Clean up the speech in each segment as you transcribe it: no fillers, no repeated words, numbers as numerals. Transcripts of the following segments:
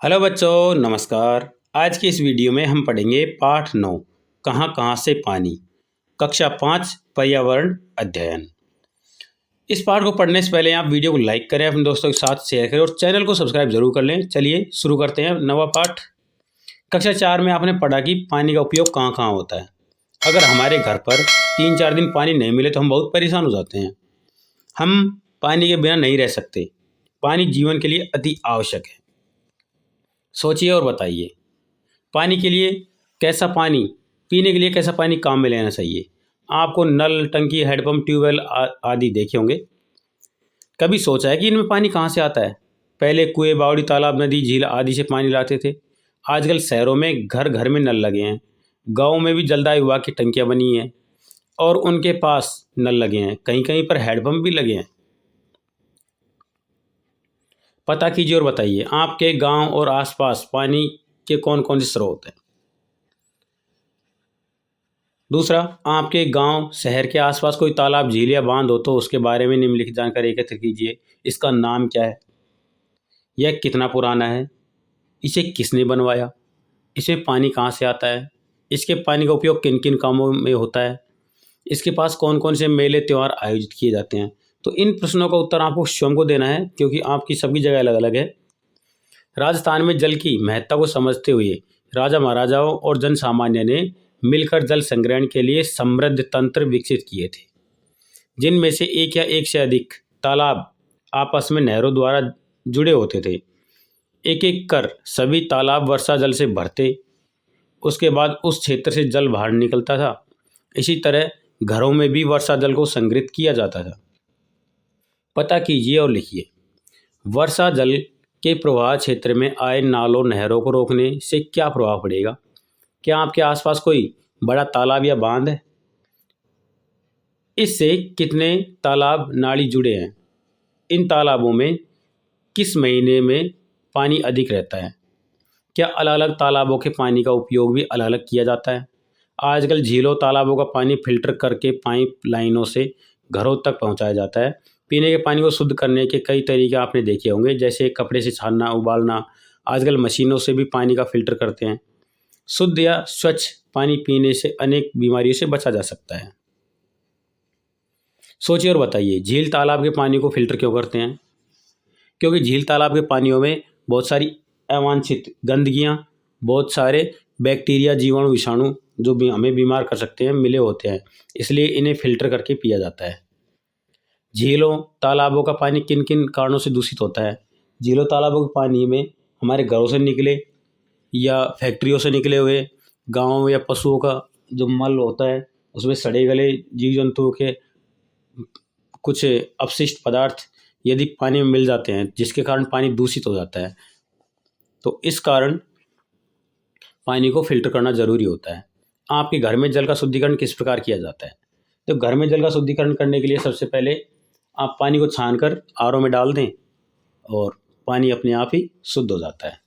Hello बच्चों, नमस्कार। आज की इस वीडियो में हम पढ़ेंगे पाठ 9 कहाँ कहाँ से पानी, कक्षा 5 पर्यावरण अध्ययन। इस पाठ को पढ़ने से पहले आप वीडियो को लाइक करें, अपने दोस्तों के साथ शेयर करें और चैनल को सब्सक्राइब जरूर कर लें। चलिए शुरू करते हैं नवा पाठ। कक्षा 4 में आपने पढ़ा कि पानी का उपयोग कहाँ कहाँ होता है। अगर हमारे घर पर 3-4 दिन पानी नहीं मिले तो हम बहुत परेशान हो जाते हैं। हम पानी के बिना नहीं रह सकते। पानी जीवन के लिए अति आवश्यक है। सोचिए और बताइए, पानी के लिए कैसा पानी, पीने के लिए कैसा पानी काम में लेना चाहिए। आपको नल, टंकी, हैंडपंप, ट्यूबवेल आदि देखे होंगे। कभी सोचा है कि इनमें पानी कहाँ से आता है? पहले कुएं, बावड़ी, तालाब, नदी, झील आदि से पानी लाते थे। आजकल शहरों में घर घर में नल लगे हैं। गाँव में भी जलदाय विभाग की टंकियाँ बनी हैं और उनके पास नल लगे हैं। कहीं कहीं पर हैंडपंप भी लगे हैं। पता कीजिए और बताइए, आपके गांव और आसपास पानी के कौन कौन से स्रोत हैं। दूसरा, आपके गांव, शहर के आसपास कोई तालाब, झील या बांध हो तो उसके बारे में निम्नलिखित जानकारी एकत्र कीजिए। इसका नाम क्या है? यह कितना पुराना है? इसे किसने बनवाया? इसमें पानी कहाँ से आता है? इसके पानी का उपयोग किन किन कामों में होता है? इसके पास कौन कौन से मेले, त्यौहार आयोजित किए जाते हैं? तो इन प्रश्नों का उत्तर आपको स्वयं को देना है, क्योंकि आपकी सबकी जगह अलग अलग है। राजस्थान में जल की महत्ता को समझते हुए राजा महाराजाओं और जन सामान्य ने मिलकर जल संग्रहण के लिए समृद्ध तंत्र विकसित किए थे, जिनमें से एक या एक से अधिक तालाब आपस में नहरों द्वारा जुड़े होते थे। एक एक कर सभी तालाब वर्षा जल से भरते, उसके बाद उस क्षेत्र से जल बाहर निकलता था। इसी तरह घरों में भी वर्षा जल को संग्रहित किया जाता था। पता कीजिए और लिखिए, वर्षा जल के प्रवाह क्षेत्र में आए नालों, नहरों को रोकने से क्या प्रभाव पड़ेगा? क्या आपके आसपास कोई बड़ा तालाब या बांध है? इससे कितने तालाब, नाली जुड़े हैं? इन तालाबों में किस महीने में पानी अधिक रहता है? क्या अलग अलग तालाबों के पानी का उपयोग भी अलग अलग किया जाता है? आजकल झीलों, तालाबों का पानी फिल्टर करके पाइप लाइनों से घरों तक पहुंचाया जाता है। पीने के पानी को शुद्ध करने के कई तरीके आपने देखे होंगे, जैसे कपड़े से छानना, उबालना। आजकल मशीनों से भी पानी का फिल्टर करते हैं। शुद्ध या स्वच्छ पानी पीने से अनेक बीमारियों से बचा जा सकता है। सोचिए और बताइए, झील, तालाब के पानी को फिल्टर क्यों करते हैं? क्योंकि झील, तालाब के पानियों में बहुत सारी अवांछित गंदगियाँ, बहुत सारे बैक्टीरिया, जीवाणु, विषाणु जो भी हमें बीमार कर सकते हैं मिले होते हैं, इसलिए इन्हें फिल्टर करके पिया जाता है। झीलों, तालाबों का पानी किन किन कारणों से दूषित होता है? झीलों, तालाबों के पानी में हमारे घरों से निकले या फैक्ट्रियों से निकले हुए, गाँव या पशुओं का जो मल होता है, उसमें सड़े गले जीव जंतुओं के कुछ अपशिष्ट पदार्थ यदि पानी में मिल जाते हैं, जिसके कारण पानी दूषित हो जाता है, तो इस कारण पानी को फिल्टर करना ज़रूरी होता है। आपके घर में जल का शुद्धिकरण किस प्रकार किया जाता है? तो घर में जल का शुद्धिकरण करने के लिए सबसे पहले आप पानी को छानकर आरओ में डाल दें और पानी अपने आप ही शुद्ध हो जाता है।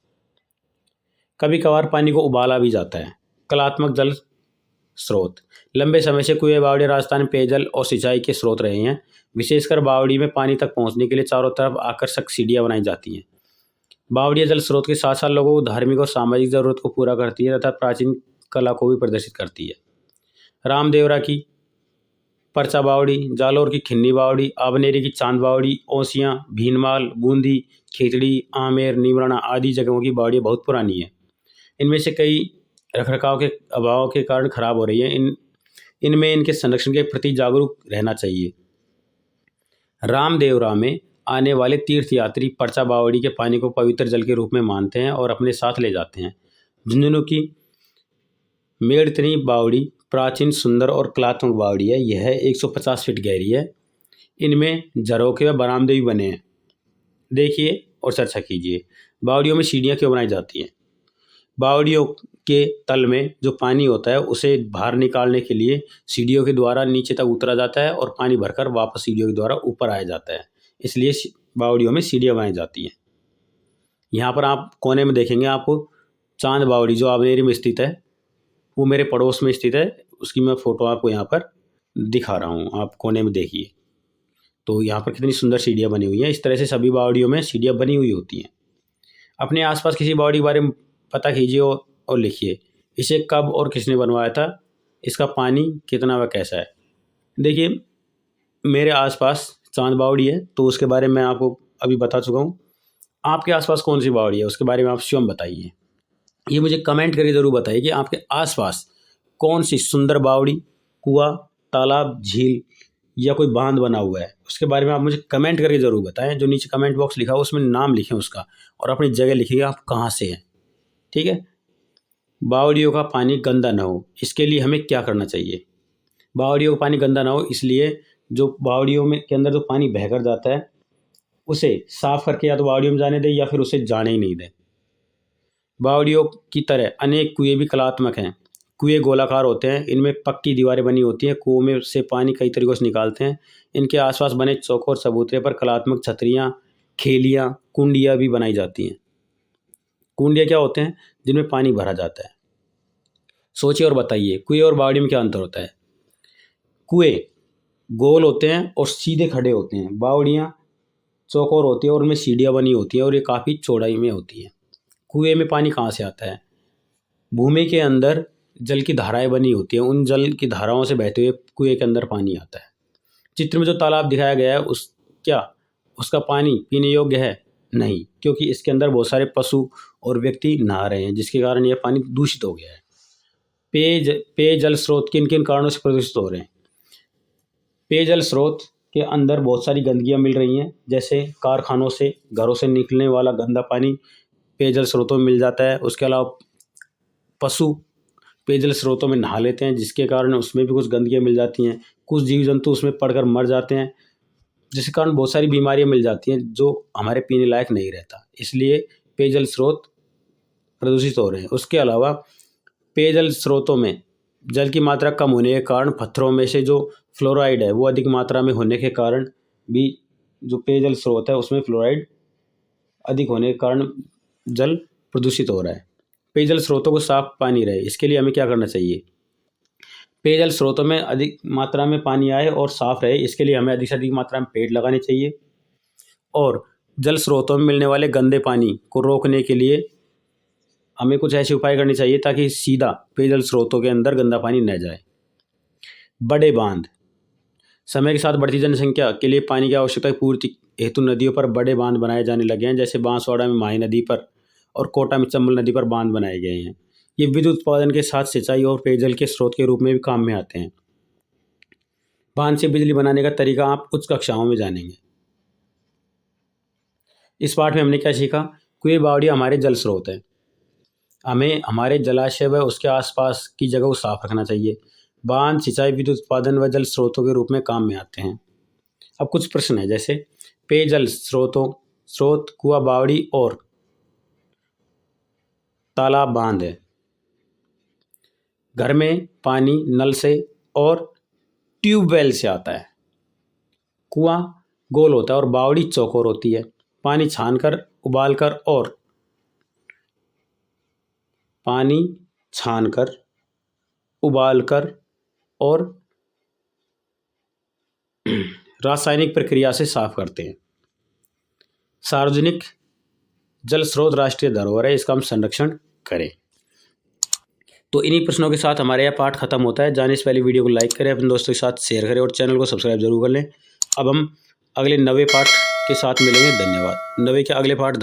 कभी कभार पानी को उबाला भी जाता है। कलात्मक जल स्रोत, लंबे समय से कुएं, बावड़ी राजस्थान में पेयजल और सिंचाई के स्रोत रहे हैं। विशेषकर बावड़ी में पानी तक पहुंचने के लिए चारों तरफ आकर्षक सीढ़ियां बनाई जाती हैं। बावड़ियाँ जल स्रोत के साथ साथ लोगों को धार्मिक और सामाजिक जरूरत को पूरा करती है तथा प्राचीन कला को भी प्रदर्शित करती है। रामदेवरा की परचा बावड़ी, जालोर की खिन्नी बावड़ी, आबनेरी की चांद बावड़ी, ओसियाँ, भीनमाल, बूंदी, खिचड़ी, आमेर, नीमराना आदि जगहों की बावड़ियाँ बहुत पुरानी है। इनमें से कई रखरखाव के अभाव के कारण खराब हो रही है। इनमें इनके संरक्षण के प्रति जागरूक रहना चाहिए। रामदेवरा में आने वाले तीर्थयात्री परचा बावड़ी के पानी को पवित्र जल के रूप में मानते हैं और अपने साथ ले जाते हैं। झुंझुनू की मेड़तनी बावड़ी प्राचीन, सुंदर और कलात्मक बावड़ी है। यह 150 फीट गहरी है। इनमें झरोखे व बरामदे भी बने हैं। देखिए और चर्चा कीजिए, बावड़ियों में सीढ़ियाँ क्यों बनाई जाती हैं? बावड़ियों के तल में जो पानी होता है उसे बाहर निकालने के लिए सीढ़ियों के द्वारा नीचे तक उतरा जाता है और पानी भरकर वापस सीढ़ियों के द्वारा ऊपर आया जाता है। इसलिए बावड़ियों में सीढ़ियाँ बनाई जाती हैं। यहाँ पर आप कोने में देखेंगे, आपको चांद बावड़ी जो आबनेरी में स्थित है, वो मेरे पड़ोस में स्थित है। उसकी मैं फ़ोटो आपको यहाँ पर दिखा रहा हूँ, आप कोने में देखिए। तो यहाँ पर कितनी सुंदर सीढ़ियाँ बनी हुई हैं। इस तरह से सभी बावड़ियों में सीढ़ियाँ बनी हुई होती हैं। अपने आसपास किसी बावड़ी के बारे में पता कीजिए और लिखिए। इसे कब और किसने बनवाया था, इसका पानी कितना व कैसा है। देखिए, मेरे आसपास चांद बावड़ी है, तो उसके बारे में मैं आपको अभी बता चुका हूँ। आपके आसपास कौन सी बावड़ी है, उसके बारे में आप स्वयं बताइए। ये मुझे कमेंट करके ज़रूर बताइए कि आपके आसपास कौन सी सुंदर बावड़ी, कुआं, तालाब, झील या कोई बांध बना हुआ है, उसके बारे में आप मुझे कमेंट करके ज़रूर बताएं। जो नीचे कमेंट बॉक्स लिखा हो उसमें नाम लिखें उसका, और अपनी जगह लिखिएगा आप कहाँ से हैं। ठीक है। बावड़ियों का पानी गंदा ना हो, इसके लिए हमें क्या करना चाहिए। बावड़ियों का पानी गंदा ना हो इसलिए जो बावड़ियों में के अंदर जो पानी बहकर जाता है उसे साफ करके या तो बावड़ियों में जाने दें या फिर उसे जाने ही नहीं दें। बावड़ियों की तरह अनेक कुएं भी कलात्मक हैं। कुएं गोलाकार होते हैं, इनमें पक्की दीवारें बनी होती हैं। कुओं में से पानी कई तरीकों से निकालते हैं। इनके आसपास बने चौकोर चबूतरे पर कलात्मक छतरियाँ, खेलियाँ, कुंडियाँ भी बनाई जाती हैं। कुंडियाँ क्या होते हैं, जिनमें पानी भरा जाता है। सोचिए और बताइए, कुएं और बावड़ी में क्या अंतर होता है। कुएं गोल होते हैं और सीधे खड़े होते हैं। बावड़ियाँ चौकोर होती है और उनमें सीढ़ियाँ बनी होती हैं और ये काफ़ी चौड़ाई में होती हैं। कुएं में पानी कहाँ से आता है। भूमि के अंदर जल की धाराएं बनी होती हैं, उन जल की धाराओं से बहते हुए कुएं के अंदर पानी आता है। चित्र में जो तालाब दिखाया गया है उसका पानी पीने योग्य है। नहीं, क्योंकि इसके अंदर बहुत सारे पशु और व्यक्ति नहा रहे हैं, जिसके कारण यह पानी दूषित हो गया है। पेयजल स्रोत किन किन कारणों से प्रदूषित हो रहे हैं। पेयजल स्रोत के अंदर बहुत सारी गंदगियां मिल रही हैं, जैसे कारखानों से, घरों से निकलने वाला गंदा पानी पेयजल स्रोतों में मिल जाता है। उसके अलावा पशु पेयजल स्रोतों में नहा लेते हैं, जिसके कारण उसमें भी कुछ गंदगियाँ मिल जाती हैं। कुछ जीव जंतु उसमें पड़कर मर जाते हैं, जिसके कारण बहुत सारी बीमारियां मिल जाती हैं जो हमारे पीने लायक नहीं रहता। इसलिए पेयजल स्रोत प्रदूषित हो रहे हैं। उसके अलावा पेयजल स्रोतों में जल की मात्रा कम होने के कारण पत्थरों में से जो फ्लोराइड है वो अधिक मात्रा में होने के कारण भी जो पेयजल स्रोत है उसमें फ्लोराइड अधिक होने के कारण जल प्रदूषित हो रहा है। पेयजल स्रोतों को साफ पानी रहे, इसके लिए हमें क्या करना चाहिए। पेयजल स्रोतों में अधिक मात्रा में पानी आए और साफ रहे, इसके लिए हमें अधिक से अधिक मात्रा में पेड़ लगाने चाहिए। और जल स्रोतों में मिलने वाले गंदे पानी को रोकने के लिए हमें कुछ ऐसे उपाय करने चाहिए ताकि सीधा पेयजल स्रोतों के अंदर गंदा पानी न जाए। बड़े बांध, समय के साथ बढ़ती जनसंख्या के लिए पानी की आवश्यकता की पूर्ति हेतु नदियों पर बड़े बांध बनाए जाने लगे हैं, जैसे बांसवाड़ा में माही नदी पर और कोटा में चंबल नदी पर बांध बनाए गए हैं। ये विद्युत उत्पादन के साथ सिंचाई और पेयजल के स्रोत के रूप में भी काम में आते हैं। बांध से बिजली बनाने का तरीका आप उच्च कक्षाओं में जानेंगे। इस पाठ में हमने क्या सीखा। कुएं बावड़ी हमारे जल स्रोत हैं, हमें हमारे जलाशय व उसके आसपास की जगह को साफ रखना चाहिए। बांध सिंचाई, विद्युत उत्पादन व जल स्रोतों के रूप में काम में आते हैं। अब कुछ प्रश्न है, जैसे पेयजल स्रोत कुआं, बावड़ी और तालाब, बांध है। घर में पानी नल से और ट्यूबवेल से आता है। कुआं गोल होता है और बावड़ी चौकोर होती है। पानी छानकर, उबालकर और रासायनिक प्रक्रिया से साफ करते हैं। सार्वजनिक जल स्रोत राष्ट्रीय धरोहर है, इसका हम संरक्षण करें। तो इन्हीं प्रश्नों के साथ हमारा यह पाठ खत्म होता है। जाने से पहले वीडियो को लाइक करें, अपने दोस्तों के साथ शेयर करें और चैनल को सब्सक्राइब जरूर कर लें। अब हम अगले 90 पाठ के साथ मिलेंगे। धन्यवाद। 90 के अगले पाठ